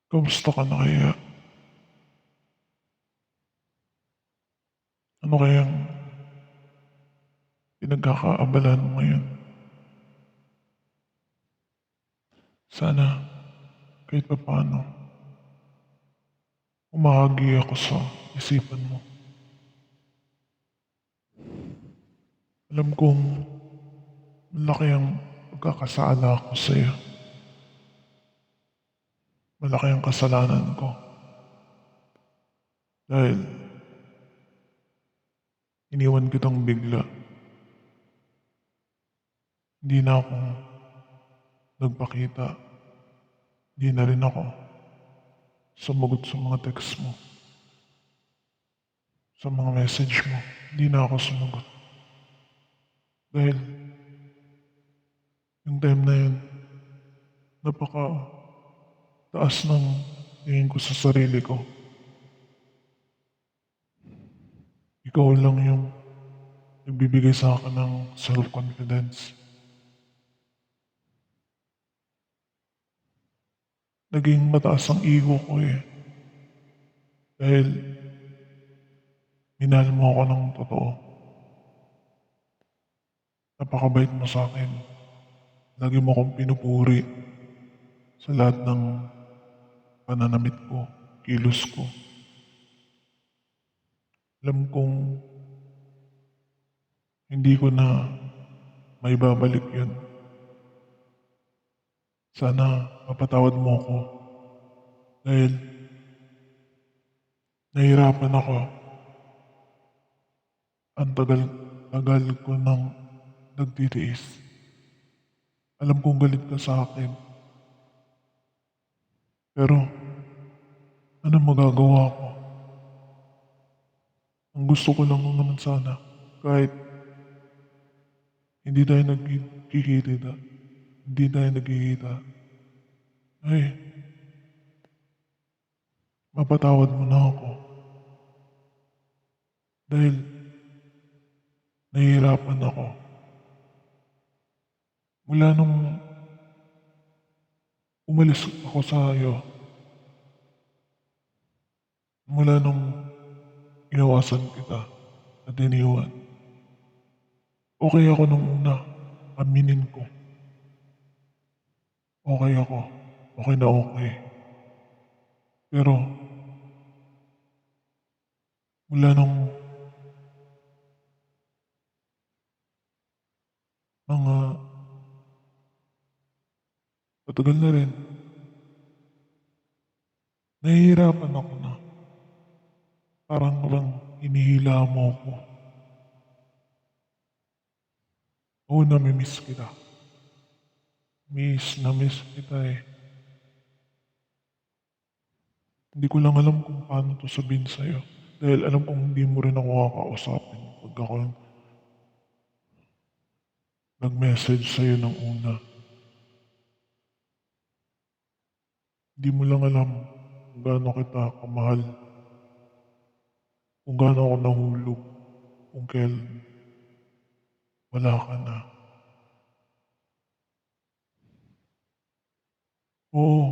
Kamusta ka na kaya? Ano kayang pinagkakaabalahan mo ngayon? Sana kahit papaano umahagi ako sa isipan mo. Alam kong malaki ang pagkakasala ko sa'yo. Malaki ang kasalanan ko dahil iniwan kitang bigla. Hindi na ako nagpakita. Hindi na rin ako sumagot sa mga text mo, sa mga message mo. Hindi na ako sumagot. Dahil yung time na yun, napaka taas ng tingin ko sa sarili ko. Ikaw lang yung nagbibigay sa akin ng self-confidence. Naging mataas ang ego ko eh. Dahil minahal mo ako ng totoo. Napakabait mo sa akin. Lagi mo akong pinupuri sa lahat ng pananamit ko, kilos ko. Alam kong hindi ko na may babalik yun. Sana mapatawad mo ako dahil nahihirapan ako. Ang tagal ko nang nagtitiis. Alam kong galit ka sa akin. Pero ano magagawa ko? Ang gusto ko lang naman sana kahit hindi tayo nagkikita, hindi tayo nagkikita, ay mapatawad mo na ako. Dahil nahihirapan ako. Mula nung umalis ako sa iyo, mula nung inawasan kita at iniwan, okay ako nung una, aminin ko. Okay ako, okay na okay. Pero mula nung mga matagal na rin, nahihirapan ako na. Parang lang hinihila mo ako. Oo, namimiss kita. Miss kita eh. Hindi ko lang alam kung paano to sabihin sa'yo. Dahil alam kong hindi mo rin ako kakausapin pag ako nag-message sa'yo ng una. Hindi mo lang alam kung gaano kita kamahal, kung gaano ako nahulog, kung kailan wala ka na. Oo,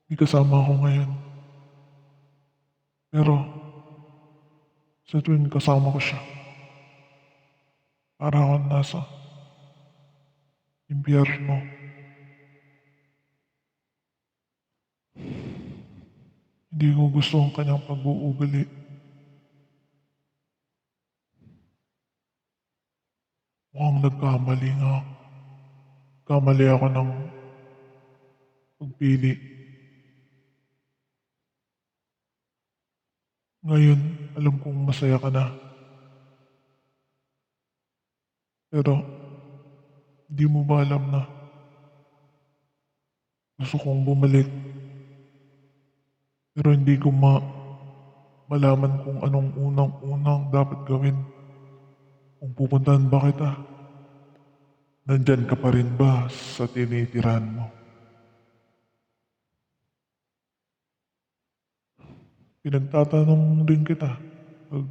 may kasama ako ngayon. Pero sa tuwing kasama ko siya, para akong nasa impyerno. Hindi ko gusto ang kanyang pag-uugali. Mukhang nagkamali nga. Kamali ako ng pagpili. Ngayon, alam kong masaya ka na. Pero, di mo ba alam na gusto kong bumalik. Pero hindi ko malaman kung anong unang-unang dapat gawin. Kung pupuntahan ba kita, nandyan ka pa rin ba sa tinitirahan mo? Pinagtatanong din kita pag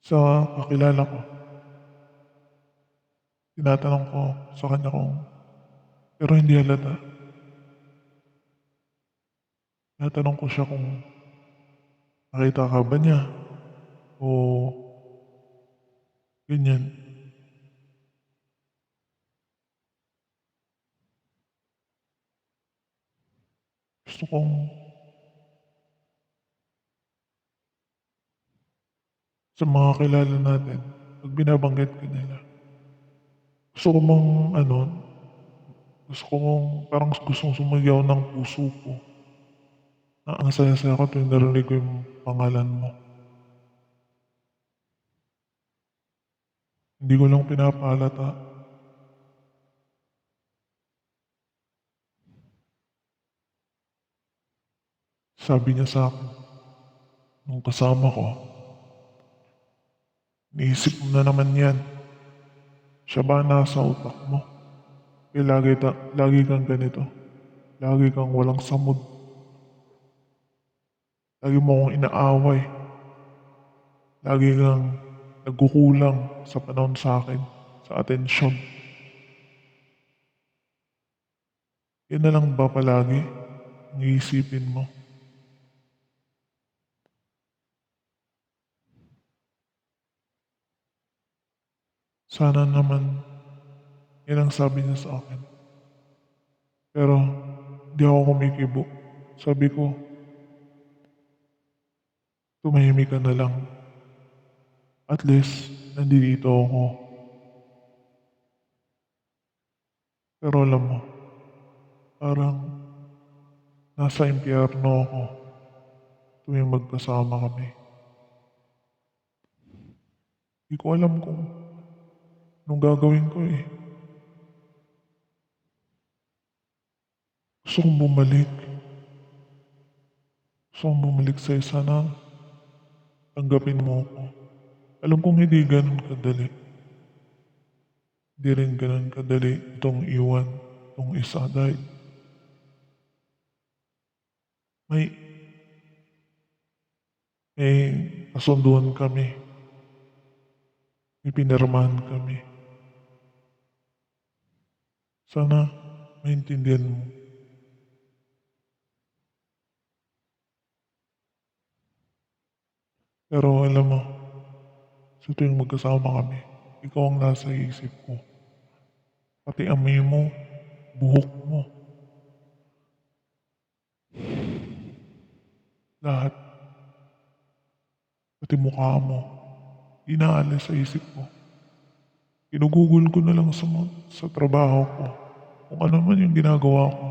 sa kakilala ko. Tinatanong ko sa kanya kung pero hindi halata. Tinatanong ko siya kung nakita ka ba niya o ganyan. Gusto kong sa mga kilala natin, 'pag binabanggit ka nila, gusto ko mang ano, gusto ko mong parang gustong sumigaw ng puso ko na ang saya-saya ko tuwing narinig ko yung pangalan mo. Hindi ko lang pinapahalata. Sabi niya sa akin nung kasama ko, "Iniisip mo na naman 'yan, siya ba ang nasa utak mo? Eh, lagi kang ganito, lagi kang walang samod, lagi mo akong inaaway, lagi kang nagkukulang sa panahon sa'kin, sa atensyon. Yan na lang ba palagi ang iisipin mo?" Sana naman yan ang sabi niya sa akin. Pero di ako kumikibo. Sabi ko, tumahimik ka na lang. At least, nandito ako. Pero alam mo, parang nasa impyerno ako tuwing magkasama kami. Di ko alam kung anong gagawin ko eh. Gusto kong bumalik. Gusto kong bumalik sa'yo. Sana tanggapin mo ako. Alam kong hindi ganun kadali. Hindi rin ganun kadali itong iwan, itong isa dahil may, may kasunduan kami. May pinirmahan kami. Sana maintindihan mo. Pero alam mo, sa tuwing magkasama kami, ikaw ang nasa isip ko. Pati amoy mo, buhok mo, lahat, pati mukha mo, inaalis sa isip ko. Ginugugol ko na lang sa trabaho ko. Kung ano man yung ginagawa ko,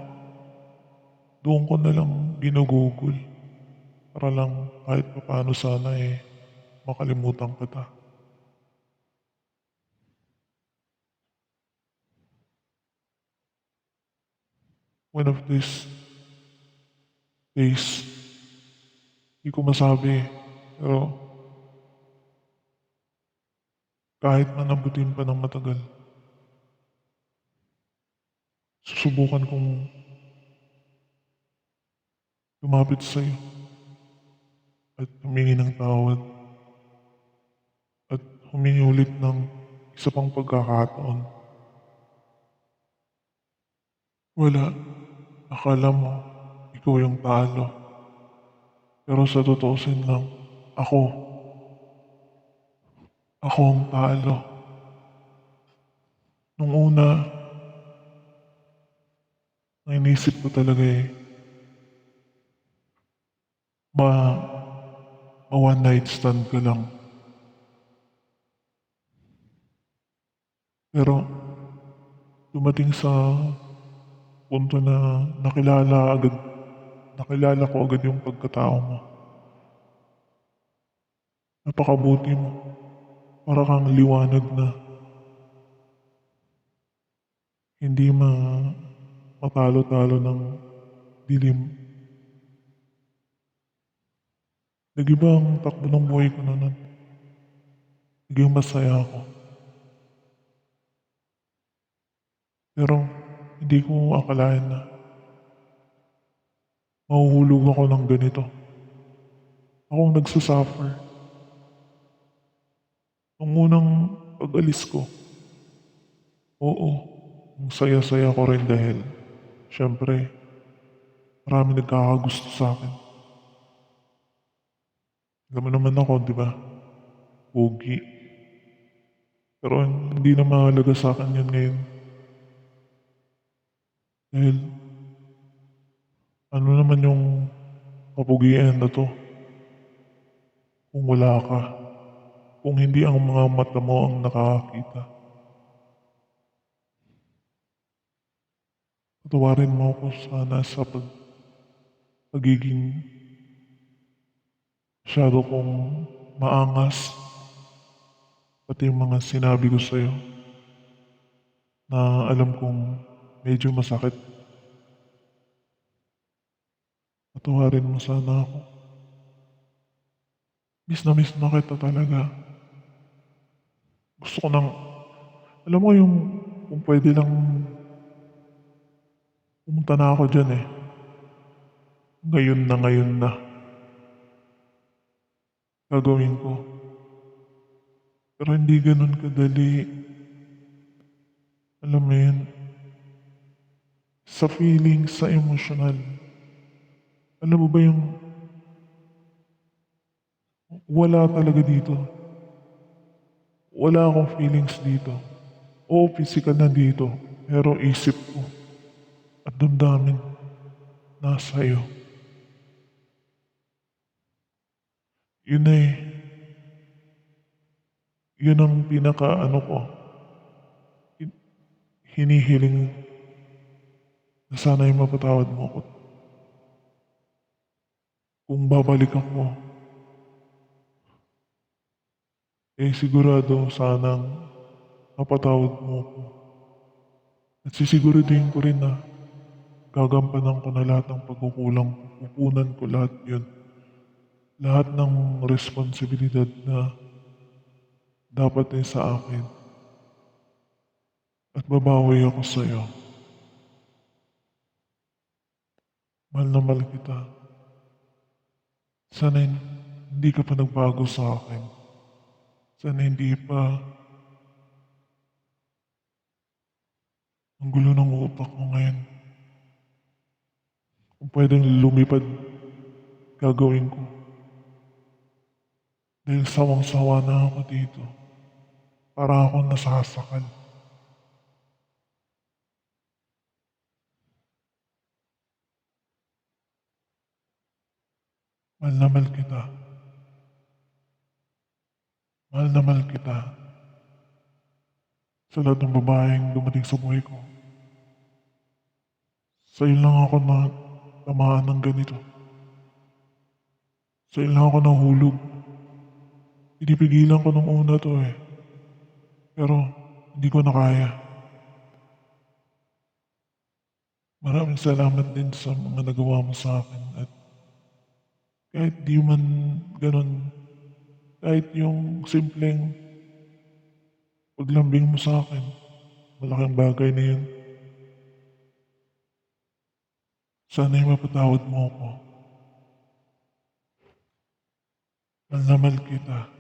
doon ko na lang ginugugol. Para lang kahit papaano sana eh, makalimutan kita. One of these days, hindi ko masabi. Pero kahit manabutin pa ng matagal, susubukan kong lumapit sa'yo at humingi ng tawad at humingi ulit ng isa pang pagkakataon. Wala, akala mo, ikaw yung talo. Pero sa totoosin lang, ako, ako ang talo. Nung una, ang inisip ko talaga eh, ma, ma one night stand ka lang. Pero dumating sa punto na nakilala ko agad yung pagkatao mo. Napakabuti mo. Para kang liwanag na hindi matalo-talo ng dilim. Nag-iba ang takbo ng buhay ko na nun. Naging masaya ako. Pero hindi ko akalain na mahuhulog ako ng ganito. Ako ang nagsasuffer. Nung unang pag-alis ko, oo, ang saya-saya ko rin dahil, syempre, Marami nagkakagusto sa akin. Alam mo naman ako, di ba? Pogi. Pero hindi na mahalaga sa akin yun ngayon. Dahil ano naman yung kapugian na to kung wala ka. Kung hindi ang mga mata mo ang nakakakita. Patawarin mo ako sana sa pagiging masyado kong maangas. Pati yung mga sinabi ko sa'yo na alam kong medyo masakit. Patawarin mo sana ako. Miss na kita talaga. Gusto ko nang, alam mo yung kung pwede lang pumunta na ako dyan eh. Ngayon na gagawin ko. Pero hindi ganun kadali. Alam mo yun, sa feeling, sa emosyonal. Alam mo ba yung wala talaga dito. Wala akong feelings dito. Oo, physical na dito. Pero isip ko at damdamin nasa iyo. Yun na eh. Yun ang pinaka ano ko. Hinihiling na sana yung mapatawad mo ako. Kung babalik ako, eh sigurado sanang mapatawad mo ako. At sisiguraduhin ko rin na gagampanan ko na lahat ng pagkukulang ko. Pupunan ko lahat yun. Lahat ng responsibilidad na dapat ay sa akin. At babawi ako sa iyo. Mahal na mahal kita. Sana hindi ka pa nagbago sa akin. Sana hindi pa ang gulo ng utak ko ngayon. Kung pwedeng lumipad, gagawin ko. Dahil sawang-sawa na ako dito. Para akong nasasakal. Mahal na mahal kita. Mahal na mahal kita. Sa lahat ng babaeng dumating sa buhay ko. Sa'yo lang ako na tamaan ng ganito. Sa'yo lang ako nahulog. Pinipigilan ko nung una to eh. Pero hindi ko na kaya. Maraming salamat din sa mga nagawa mo sa akin at kahit di man ganun, kahit yung simpleng paglambing mo sa akin, malaking bagay na yun. Sana'y mapatawad mo ako. Mahal na mahal kita.